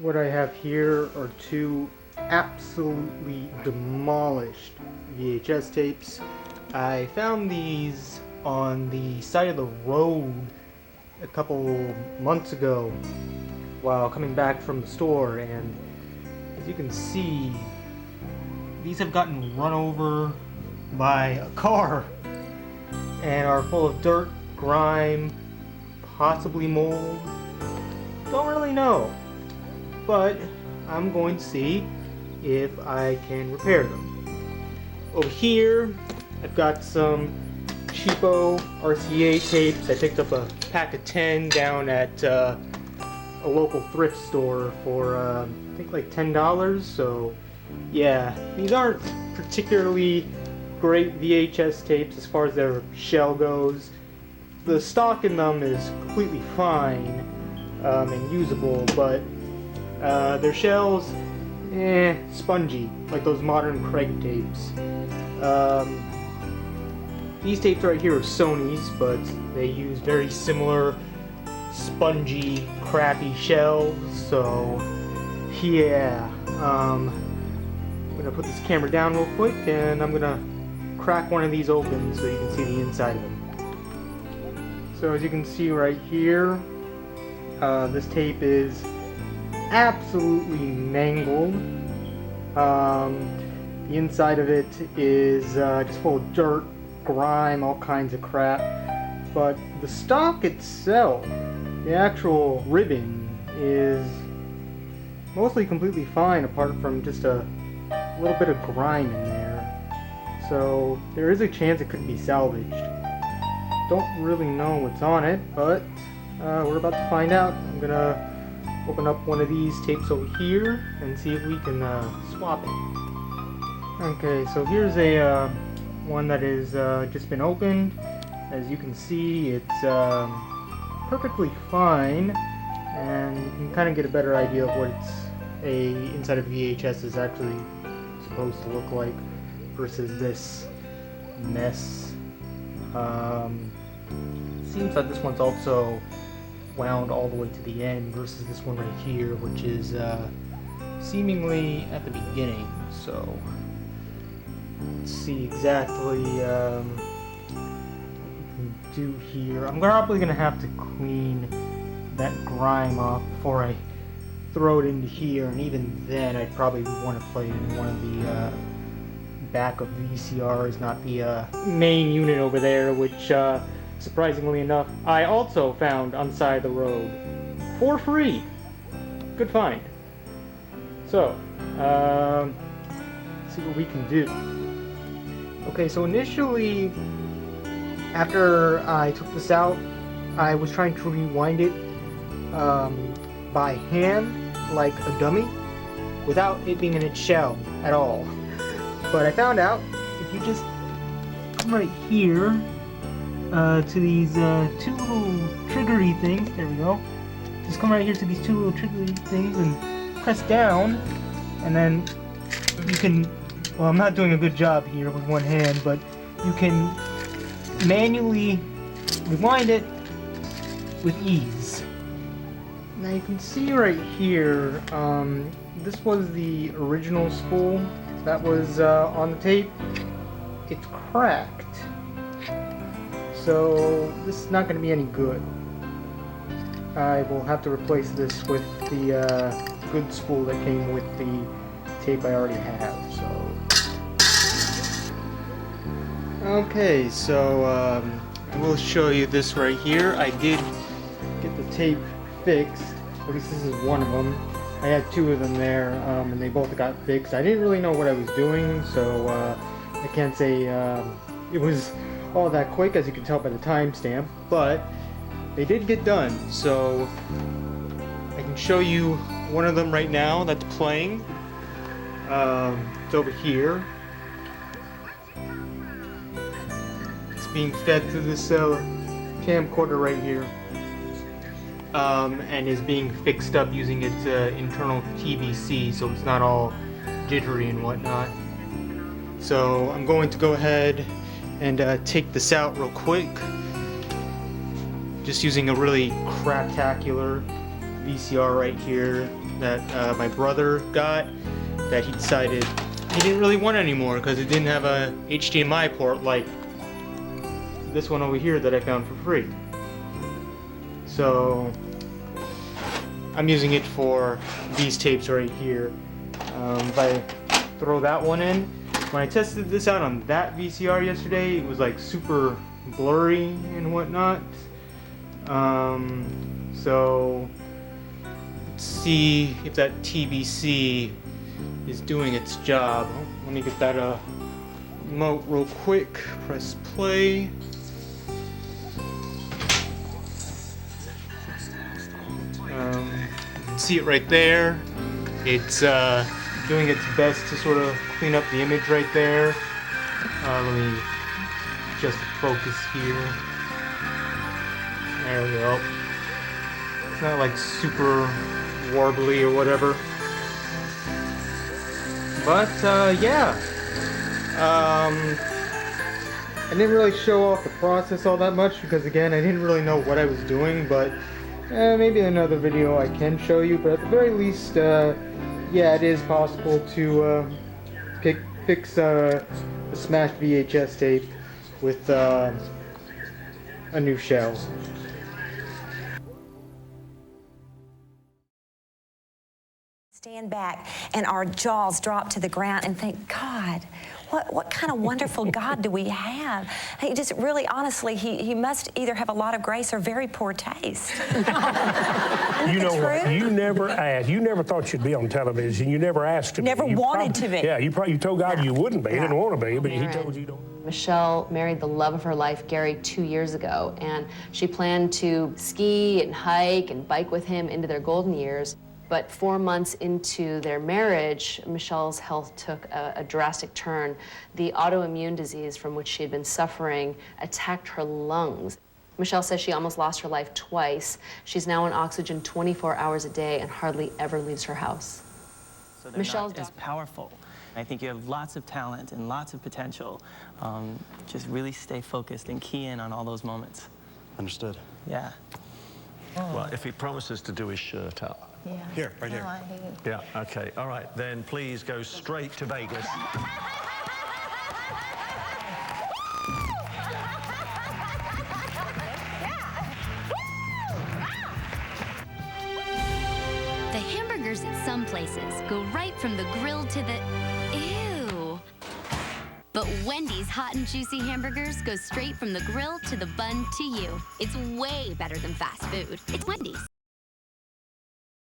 What I have here are two absolutely demolished VHS tapes. I found these on the side of the road a couple months ago while coming back from the store, and as you can see, these have gotten run over by a car and are full of dirt, grime, possibly mold. Don't really know, but I'm going to see if I can repair them. Over here, I've got some cheapo RCA tapes. I picked up a pack of 10 down at a local thrift store for I think like $10. So yeah, these aren't particularly great VHS tapes as far as their shell goes. The stock in them is completely fine and usable, but their shells, spongy, like those modern Craig tapes. These tapes right here are Sony's, but they use very similar spongy, crappy shells, so yeah. I'm gonna put this camera down real quick and I'm gonna crack one of these open so you can see the inside of them. So as you can see right here, this tape is absolutely mangled. The inside of it is just full of dirt, grime, all kinds of crap. But the stock itself, the actual ribbon, is mostly completely fine apart from just a little bit of grime in there. So there is a chance it could be salvaged. Don't really know what's on it, but we're about to find out. I'm gonna open up one of these tapes over here and see if we can swap it. Okay, so here's a one that is just been opened. As you can see, it's perfectly fine, and you can kind of get a better idea of what inside of VHS is actually supposed to look like versus this mess. Seems like this one's also wound all the way to the end versus this one right here, which is seemingly at the beginning. So let's see exactly what we can do here. I'm probably gonna have to clean that grime off before I throw it into here, and even then I'd probably want to play it in one of the back of VCRs, not the main unit over there, which surprisingly enough I also found on the side of the road for free. Good find. So let's see what we can do. Okay, so initially after I took this out, I was trying to rewind it by hand, like a dummy, without it being in its shell at all. But I found out if you just come right here to these two little triggery things, there we go. Just come right here to these two little triggery things and press down, and then you can, well, I'm not doing a good job here with one hand, but you can manually rewind it with ease. Now you can see right here, this was the original spool that was on the tape. It's cracked, so this is not going to be any good. I will have to replace this with the good spool that came with the tape I already have. So okay, so I will show you this right here. I did get the tape fixed, or at least this is one of them. I had two of them there, and they both got fixed. I didn't really know what I was doing, so I can't say it was all that quick, as you can tell by the timestamp, but they did get done. So I can show you one of them right now that's playing. It's over here. It's being fed through this camcorder right here. And is being fixed up using its internal TVC, so it's not all jittery and whatnot. So I'm going to go ahead and take this out real quick, just using a really craptacular VCR right here. that my brother got that he decided he didn't really want anymore because it didn't have a HDMI port like this one over here that I found for free. So I'm using it for these tapes right here. If I throw that one in, when I tested this out on that VCR yesterday, it was like super blurry and whatnot. So let's see if that TBC is doing its job. Let me get that remote real quick. Press play. You can see it right there. It's doing its best to sort of clean up the image right there. Let me just focus here. There we go. It's not like super warbly or whatever. But yeah. I didn't really show off the process all that much because again I didn't really know what I was doing, but maybe in another video I can show you. But at the very least, yeah, it is possible to fix a smashed VHS tape with a new shell. Stand back and our jaws drop to the ground and think, God, what kind of wonderful God do we have? He just really, honestly, he must either have a lot of grace or very poor taste. You know what? You never asked. You never thought you'd be on television. You never asked to be. Never wanted to be. Yeah, you told God you wouldn't be. You didn't want to be, but he told you don't. Michelle married the love of her life, Gary, 2 years ago, and she planned to ski and hike and bike with him into their golden years. But 4 months into their marriage, Michelle's health took a drastic turn. The autoimmune disease from which she had been suffering attacked her lungs. Michelle says she almost lost her life twice. She's now on oxygen 24 hours a day and hardly ever leaves her house. So Michelle's not as powerful. I think you have lots of talent and lots of potential. Just really stay focused and key in on all those moments. Understood. Yeah. Well, if he promises to do his shirt up. Yeah. Here, right here. Yeah, okay. All right, then please go straight to Vegas. The hamburgers at some places go right from the grill to the... Ew. But Wendy's hot and juicy hamburgers go straight from the grill to the bun to you. It's way better than fast food. It's Wendy's.